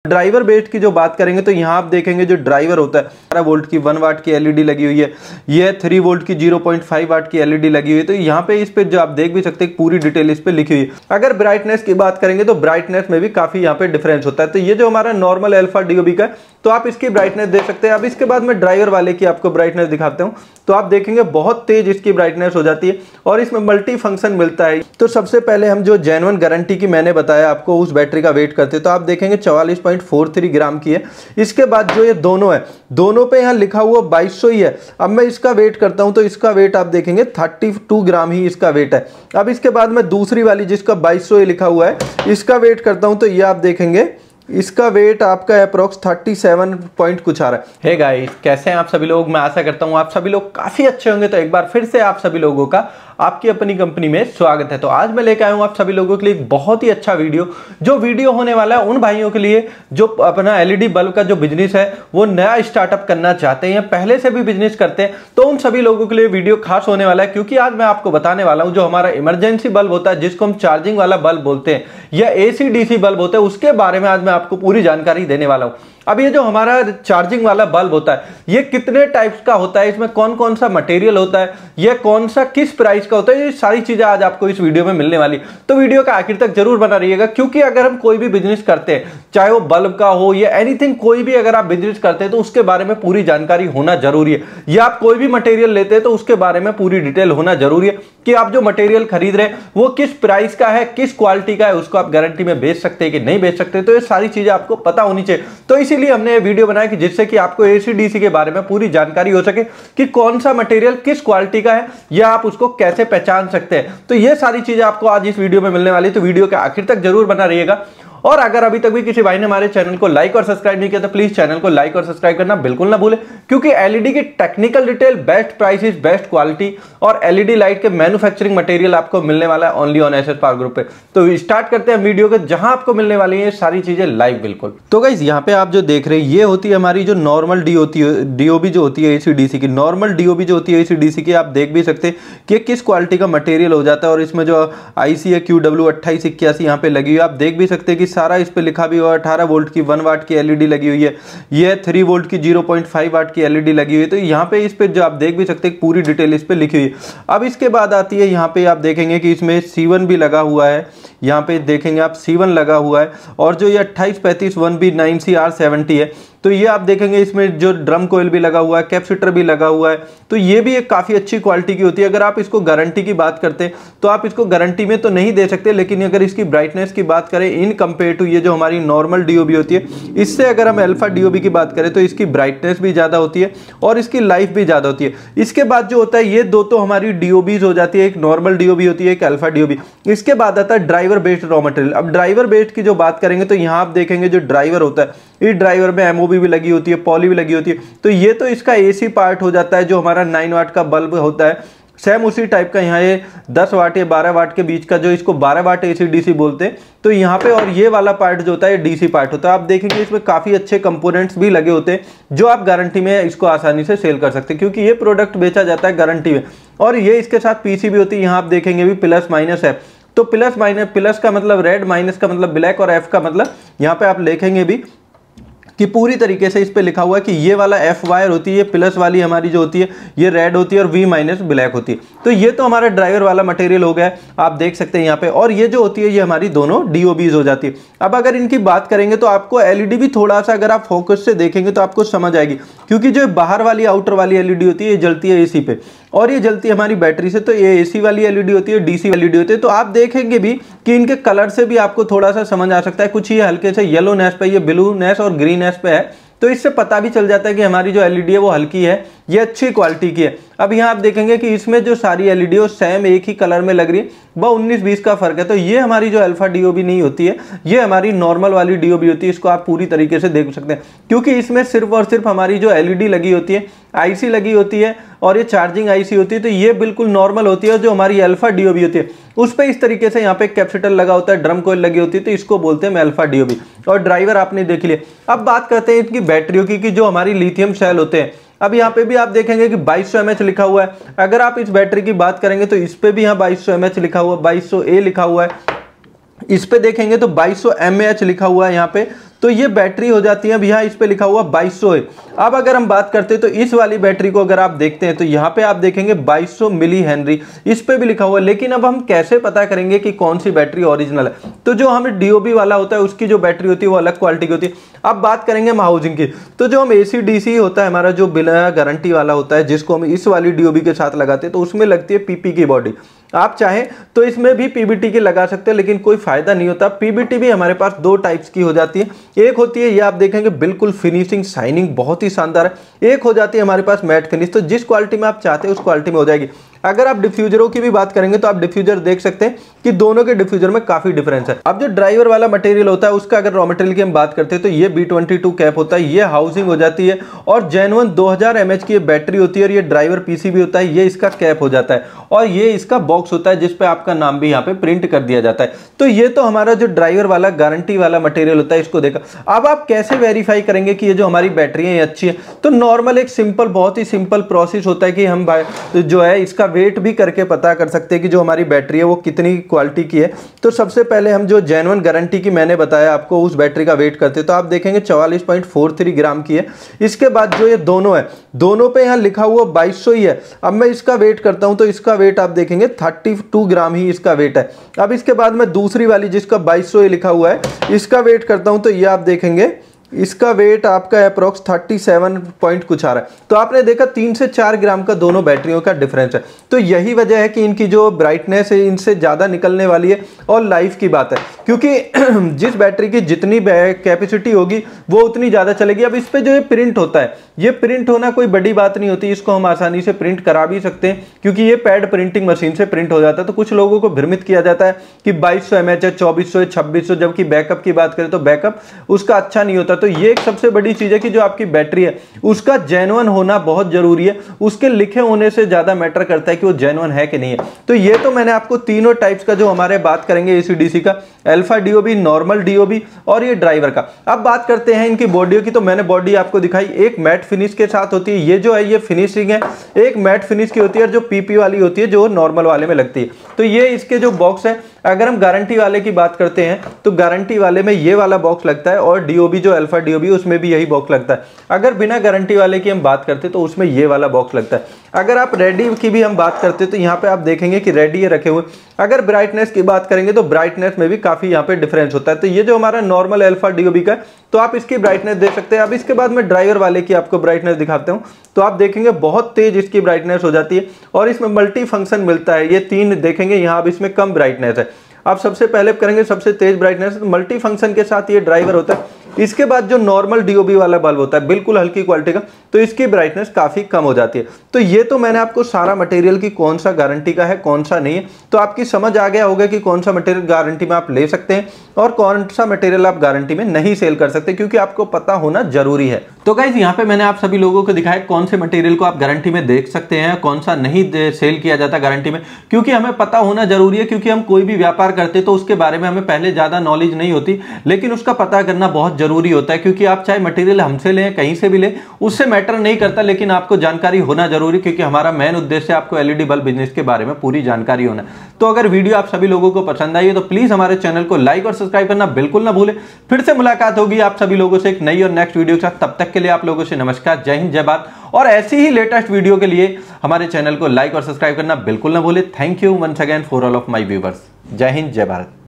Driver based की जो बात करेंगे तो यहाँ आप देखेंगे जो ड्राइवर होता है 12 वोल्ट की 1 वाट की एलईडी लगी हुई है, ये 3 वोल्ट की 0.5 वाट की एलईडी लगी हुई है। तो यहाँ पे इस पे जो आप देख भी सकते हैं पूरी डिटेल इस पे लिखी हुई है। अगर ब्राइटनेस की बात करेंगे तो ब्राइटनेस में भी काफी यहाँ पे डिफरेंस होता है। तो ये जो हमारा नॉर्मल अल्फा डीओबी का है तो आप इसकी ब्राइटनेस देख सकते हैं। अब इसके बाद मैं ड्राइवर वाले की आपको ब्राइटनेस दिखाता हूँ तो आप देखेंगे बहुत तेज इसकी ब्राइटनेस हो जाती है और इसमें मल्टी फंक्शन मिलता है। तो सबसे पहले हम जो जेन्युइन गारंटी की मैंने बताया आपको उस बैटरी का वेट करते हैं तो आप देखेंगे 44.43 ग्राम की है। इसके बाद जो ये दोनों है, दोनों पे यहाँ लिखा हुआ 2200 ही है। अब मैं इसका वेट करता हूँ तो इसका वेट आप देखेंगे 32 ग्राम ही इसका वेट है। अब इसके बाद मैं दूसरी वाली जिसका 2200 लिखा हुआ है इसका वेट करता हूँ तो ये आप देखेंगे इसका वेट आपका अप्रोक्स 37 पॉइंट कुछ आ रहा है। हे गाइस, कैसे हैं आप सभी लोग? मैं आशा करता हूं आप सभी लोग काफी अच्छे होंगे। तो एक बार फिर से आप सभी लोगों का आपकी अपनी कंपनी में स्वागत है। तो आज मैं लेकर आया हूं आप सभी लोगों के लिए एक बहुत ही अच्छा वीडियो। जो वीडियो होने वाला है उन भाइयों के लिए जो अपना एलईडी बल्ब का जो बिजनेस है वो नया स्टार्टअप करना चाहते हैं, पहले से भी बिजनेस करते हैं, तो उन सभी लोगों के लिए वीडियो खास होने वाला है। क्योंकि आज मैं आपको बताने वाला हूं जो हमारा इमरजेंसी बल्ब होता है जिसको हम चार्जिंग वाला बल्ब बोलते हैं या एसी डीसी बल्ब होता है, उसके बारे में आज मैं आपको पूरी जानकारी देने वाला हूं। अब ये जो हमारा चार्जिंग वाला बल्ब होता है ये कितने टाइप्स का होता है, इसमें कौन कौन सा मटेरियल होता है, ये कौन सा किस प्राइस का होता है, ये सारी चीजें आज आपको इस वीडियो में मिलने वाली। तो वीडियो का आखिर तक जरूर बना रहिएगा क्योंकि अगर हम कोई भी बिजनेस करते हैं, चाहे वो बल्ब का हो या एनीथिंग, कोई भी अगर आप बिजनेस करते हैं तो उसके बारे में पूरी जानकारी होना जरूरी है। या आप कोई भी मटेरियल लेते हैं तो उसके बारे में पूरी डिटेल होना जरूरी है कि आप जो मटेरियल खरीद रहे हैं वो किस प्राइस का है, किस क्वालिटी का है, उसको आप गारंटी में बेच सकते हैं कि नहीं बेच सकते। तो ये सारी चीजें आपको पता होनी चाहिए। तो इसीलिए हमने ये वीडियो बनाया कि जिससे कि आपको एसी डीसी के बारे में पूरी जानकारी हो सके कि कौन सा मटेरियल किस क्वालिटी का है या आप उसको कैसे पहचान सकते हैं। तो ये सारी चीजें आपको आज इस वीडियो में मिलने वाली है। तो वीडियो के आखिर तक जरूर बना रहिएगा। और अगर अभी तक भी किसी भाई ने हमारे चैनल को लाइक और सब्सक्राइब नहीं किया तो प्लीज चैनल को लाइक और सब्सक्राइब करना बिल्कुल ना भूलें, क्योंकि एलईडी की technical detail, best prices, best quality और एलईडी लाइट के मैन्युफैक्चरिंग मटेरियल आपको मिलने वाला है only on SS power group पे। तो स्टार्ट करते हैं वीडियो को जहां आपको मिलने वाली है सारी चीजें लाइव बिल्कुल। तो गाइस, यहाँ पे आप जो देख रहे हैं ये होती है हमारी जो नॉर्मल डीओबी जो होती है एसी डीसी की। नॉर्मल डीओबी जो होती है एसी डीसी की आप देख भी सकते हैं कि किस क्वालिटी का मटेरियल हो जाता है। और इसमें जो आईसी है QW2881 यहाँ पे लगी हुई, आप देख भी सकते हैं कि सारा इस पे लिखा भी हुआ 18 वोल्ट की 1 वाट की एलईडी लगी हुई है, ये 3 वोल्ट की 0.5 वाट की एलईडी लगी हुई है। तो यहाँ पे इस पे जो आप देख भी सकते हैं पूरी डिटेल इस पे लिखी हुई है। अब इसके बाद आती है यहाँ पे आप देखेंगे कि इसमें C1 भी लगा हुआ है, यहाँ पे देखेंगे आप C1 लगा हुआ है। और जो ये 2835 1B9CR70 है तो ये आप देखेंगे इसमें जो ड्रम कोयल भी लगा हुआ है, कैपेसिटर भी लगा हुआ है। तो ये भी एक काफ़ी अच्छी क्वालिटी की होती है। अगर आप इसको गारंटी की बात करते हैं तो आप इसको गारंटी में तो नहीं दे सकते, लेकिन अगर इसकी ब्राइटनेस की बात करें इन कंपेयर टू ये जो हमारी नॉर्मल डीओबी होती है, इससे अगर हम अल्फा डीओबी की बात करें तो इसकी ब्राइटनेस भी ज़्यादा होती है और इसकी लाइफ भी ज़्यादा होती है। इसके बाद जो होता है ये दो तो हमारी डीओबीज हो जाती है, एक नॉर्मल डीओबी होती है, एक अल्फा डीओबी। इसके बाद आता है ड्राइवर बेस्ड रॉ मटेरियल। अब ड्राइवर बेस्ड की जो बात करेंगे तो यहाँ आप देखेंगे जो ड्राइवर होता है इस ड्राइवर में एमओबी भी लगी होती है, पॉली भी लगी होती है। तो ये तो इसका एसी पार्ट हो जाता है जो हमारा 9 वाट का बल्ब होता है। सेम उसी टाइप का यहाँ ये 10 वाट या 12 वाट के बीच का जो इसको 12 वाट एसी डीसी बोलते हैं। तो यहाँ पे और ये वाला पार्ट जो होता है डीसी पार्ट होता है। आप देखेंगे इसमें काफ़ी अच्छे कंपोनेंट्स भी लगे होते हैं जो आप गारंटी में इसको आसानी से सेल कर सकते हैं, क्योंकि ये प्रोडक्ट बेचा जाता है गारंटी में। और ये इसके साथ पीसी भी होती है। यहाँ आप देखेंगे भी प्लस माइनस है, तो प्लस माइनस, प्लस का मतलब रेड, माइनस का मतलब ब्लैक और एफ का मतलब यहाँ पे आप लिखेंगे भी कि पूरी तरीके से इस पे लिखा हुआ है कि ये वाला एफ वायर होती है, प्लस वाली हमारी जो होती है ये रेड होती है और वी माइनस ब्लैक होती है। तो ये तो हमारा ड्राइवर वाला मटेरियल हो गया, आप देख सकते हैं यहाँ पे। और ये जो होती है ये हमारी दोनों डीओबीज हो जाती है। अब अगर इनकी बात करेंगे तो आपको एलईडी भी थोड़ा सा अगर आप फोकस से देखेंगे तो आपको समझ आएगी, क्योंकि जो बाहर वाली आउटर वाली एलईडी होती है ये जलती है एसी पे और ये जलती है हमारी बैटरी से। तो ये एसी वाली एलईडी होती है, डीसी एलईडी होती है। तो आप देखेंगे भी कि इनके कलर से भी आपको थोड़ा सा समझ आ सकता है, कुछ ये हल्के से येलो नेस पे, ये ब्लू नेस और ग्रीन नेस पे है। तो इससे पता भी चल जाता है कि हमारी जो एलईडी है वो हल्की है, ये अच्छी क्वालिटी की है। अब यहाँ आप देखेंगे कि इसमें जो सारी एलईडी है सेम एक ही कलर में लग रही है, वह 19-20 का फर्क है। तो ये हमारी जो अल्फा डीओबी नहीं होती है, ये हमारी नॉर्मल वाली डीओबी होती है। इसको आप पूरी तरीके से देख सकते हैं, क्योंकि इसमें सिर्फ और सिर्फ हमारी जो एलईडी लगी होती है, आईसी लगी होती है और ये चार्जिंग आईसी होती है। तो ये बिल्कुल नॉर्मल होती है। जो हमारी अल्फा डीओबी होती है उस पर इस तरीके से यहाँ पे कैपेसिटर लगा होता है, ड्रम कोयल लगी होती है, तो इसको बोलते हैं अल्फा डीओबी। और ड्राइवर आपने देख लिया। अब बात करते हैं इनकी बैटरियों की जो हमारी लिथियम सेल होते हैं। अब यहाँ पे भी आप देखेंगे कि 2200 mAh लिखा हुआ है। अगर आप इस बैटरी की बात करेंगे तो इस पे भी यहाँ 2200 mAh लिखा हुआ है, 2200A लिखा हुआ है। इस पे देखेंगे तो 2200 mAh लिखा हुआ है यहाँ पे। तो ये बैटरी हो जाती है। अब यहाँ इस पे लिखा हुआ 2200 है। अब अगर हम बात करते हैं तो इस वाली बैटरी को अगर आप देखते हैं तो यहाँ पे आप देखेंगे 2200 मिली हेनरी इस पे भी लिखा हुआ है। लेकिन अब हम कैसे पता करेंगे कि कौन सी बैटरी ओरिजिनल है? तो जो हमें डीओबी वाला होता है उसकी जो बैटरी होती है वो अलग क्वालिटी की होती है। अब बात करेंगे हम हाउसिंग की, तो जो हम एसी डीसी होता है हमारा जो बिना गारंटी वाला होता है जिसको हम इस वाली डीओबी के साथ लगाते हैं तो उसमें लगती है पीपी की बॉडी। आप चाहें तो इसमें भी पीबीटी की लगा सकते हैं लेकिन कोई फायदा नहीं होता। पीबीटी भी हमारे पास दो टाइप्स की हो जाती है। एक होती है ये आप देखेंगे बिल्कुल फिनिशिंग शाइनिंग बहुत ही शानदार है। एक हो जाती है हमारे पास मैट फिनिश, तो जिस क्वालिटी में आप चाहते हैं उस क्वालिटी में हो जाएगी। अगर आप डिफ्यूजरों की भी बात करेंगे तो आप डिफ्यूजर देख सकते हैं कि दोनों के डिफ्यूजर में काफी डिफरेंस है। अब जो ड्राइवर वाला मटेरियल होता है उसका अगर रॉ मटेरियल की हम बात करते हैं तो ये B22 कैप होता है, ये हाउसिंग हो जाती है और जेन्युइन 2000 mAh की ये बैटरी होती है और ये ड्राइवर पीसीबी होता है, ये इसका कैप हो जाता है और ये इसका बॉक्स होता है जिसपे आपका नाम भी यहाँ पे प्रिंट कर दिया जाता है। तो ये तो हमारा जो ड्राइवर वाला गारंटी वाला मटेरियल होता है इसको देखा। अब आप कैसे वेरीफाई करेंगे कि ये जो हमारी बैटरी है ये अच्छी है? तो नॉर्मल एक सिंपल बहुत ही सिंपल प्रोसेस होता है कि हम जो है इसका वेट भी करके पता कर सकते हैं कि जो हमारी बैटरी है वो कितनी क्वालिटी की है। तो सबसे पहले हम जो जेन्युइन गारंटी की मैंने बताया आपको उस बैटरी का वेट करते हैं तो आप देखेंगे 44.43 ग्राम की है। इसके बाद जो ये दोनों है दोनों पे यहाँ लिखा हुआ 2200 ही है। अब मैं इसका वेट करता हूं तो इसका वेट आप देखेंगे 32 ग्राम ही इसका वेट है। अब इसके बाद मैं दूसरी वाली जिसका 2200 ही लिखा हुआ है इसका वेट करता हूं तो ये आप देखेंगे इसका वेट आपका अप्रोक्स 37 पॉइंट कुछ आ रहा है। तो आपने देखा 3 से 4 ग्राम का दोनों बैटरियों का डिफरेंस है। तो यही वजह है कि इनकी जो ब्राइटनेस है इनसे ज़्यादा निकलने वाली है और लाइफ की बात है क्योंकि जिस बैटरी की जितनी कैपेसिटी होगी वो उतनी ज़्यादा चलेगी। अब इस पर जो ये प्रिंट होता है ये प्रिंट होना कोई बड़ी बात नहीं होती, इसको हम आसानी से प्रिंट करा भी सकते हैं क्योंकि ये पैड प्रिंटिंग मशीन से प्रिंट हो जाता है। तो कुछ लोगों को भ्रमित किया जाता है कि 2200 mAh है, 2400 है, 2600, जबकि बैकअप की बात करें तो बैकअप उसका अच्छा नहीं होता। तो ये एक सबसे बड़ी चीज है कि जो आपकी बैटरी है उसका जेन्युइन होना बहुत जरूरी है। उसके लिखे होने से ज्यादा मैटर करता है कि वो जेन्युइन है कि नहीं है। तो ये तो मैंने आपको तीनों टाइप्स का जो हमारे बात करेंगे एसी-डीसी का, अल्फा डीओबी, नॉर्मल डीओबी और ये ड्राइवर का। अब बात करते हैं इनकी बॉडियों की, तो मैंने बॉडी आपको दिखाई, एक मैट फिनिश के साथ होती है, ये जो है ये फिनिशिंग है, एक मैट फिनिश की होती है और जो पीपी वाली होती है जो नॉर्मल वाले में लगती है। तो ये इसके जो बॉक्स है, अगर हम गारंटी वाले की बात करते हैं तो गारंटी वाले में ये वाला बॉक्स लगता है और डीओबी जो अल्फा डीओबी उसमें भी यही बॉक्स लगता है। अगर बिना गारंटी वाले की हम बात करते हैं तो उसमें ये वाला बॉक्स लगता है। अगर आप रेडी की भी हम बात करते हैं तो यहाँ पे आप देखेंगे कि रेडी ये रखे हुए। अगर ब्राइटनेस की बात करेंगे तो ब्राइटनेस में भी काफी यहाँ पे डिफरेंस होता है। तो ये जो हमारा नॉर्मल अल्फा डीओबी का तो आप इसकी ब्राइटनेस देख सकते हैं। अब इसके बाद मैं ड्राइवर वाले की आपको ब्राइटनेस दिखाता हूँ तो आप देखेंगे बहुत तेज इसकी ब्राइटनेस हो जाती है और इसमें मल्टी फंक्शन मिलता है। ये तीन देखेंगे यहाँ, अब इसमें कम ब्राइटनेस है। आप सबसे पहले करेंगे सबसे तेज ब्राइटनेस, मल्टी फंक्शन के साथ ये ड्राइवर होता है। इसके बाद जो नॉर्मल डीओबी वाला बल्ब होता है बिल्कुल हल्की क्वालिटी का, तो इसकी ब्राइटनेस काफी कम हो जाती है। तो ये तो मैंने आपको सारा मटेरियल की कौन सा गारंटी का है कौन सा नहीं है, तो आपकी समझ आ गया होगा कि कौन सा मटेरियल गारंटी में आप ले सकते हैं और कौन सा मटेरियल आप गारंटी में नहीं सेल कर सकते, क्योंकि आपको पता होना जरूरी है। तो गाइस यहाँ पे मैंने आप सभी लोगों को दिखाया कौन से मटेरियल को आप गारंटी में देख सकते हैं, कौन सा नहीं सेल किया जाता गारंटी में, क्योंकि हमें पता होना जरूरी है। क्योंकि हम कोई भी व्यापार करते तो उसके बारे में हमें पहले ज्यादा नॉलेज नहीं होती, लेकिन उसका पता करना बहुत जरूरी होता है। क्योंकि आप चाहे मटेरियल हमसे लें कहीं से भी लें उससे मैटर नहीं करता, लेकिन आपको जानकारी होना जरूरी, क्योंकि हमारा मेन उद्देश्य आपको एलईडी बल्ब बिजनेस के बारे में पूरी जानकारी होना। तो अगर वीडियो आप सभी लोगों को पसंद आई है तो प्लीज हमारे चैनल को लाइक और सब्सक्राइब करना बिल्कुल ना भूलें। फिर से मुलाकात होगी आप सभी लोगों से एक नई और नेक्स्ट वीडियो के साथ। तब तक के लिए आप लोगों से नमस्कार, जय हिंद, जय भारत। और ऐसी ही लेटेस्ट वीडियो के लिए हमारे चैनल को लाइक और सब्सक्राइब करना बिल्कुल ना भूलें। Thank you once again for all of my viewers. जय हिंद, जय भारत।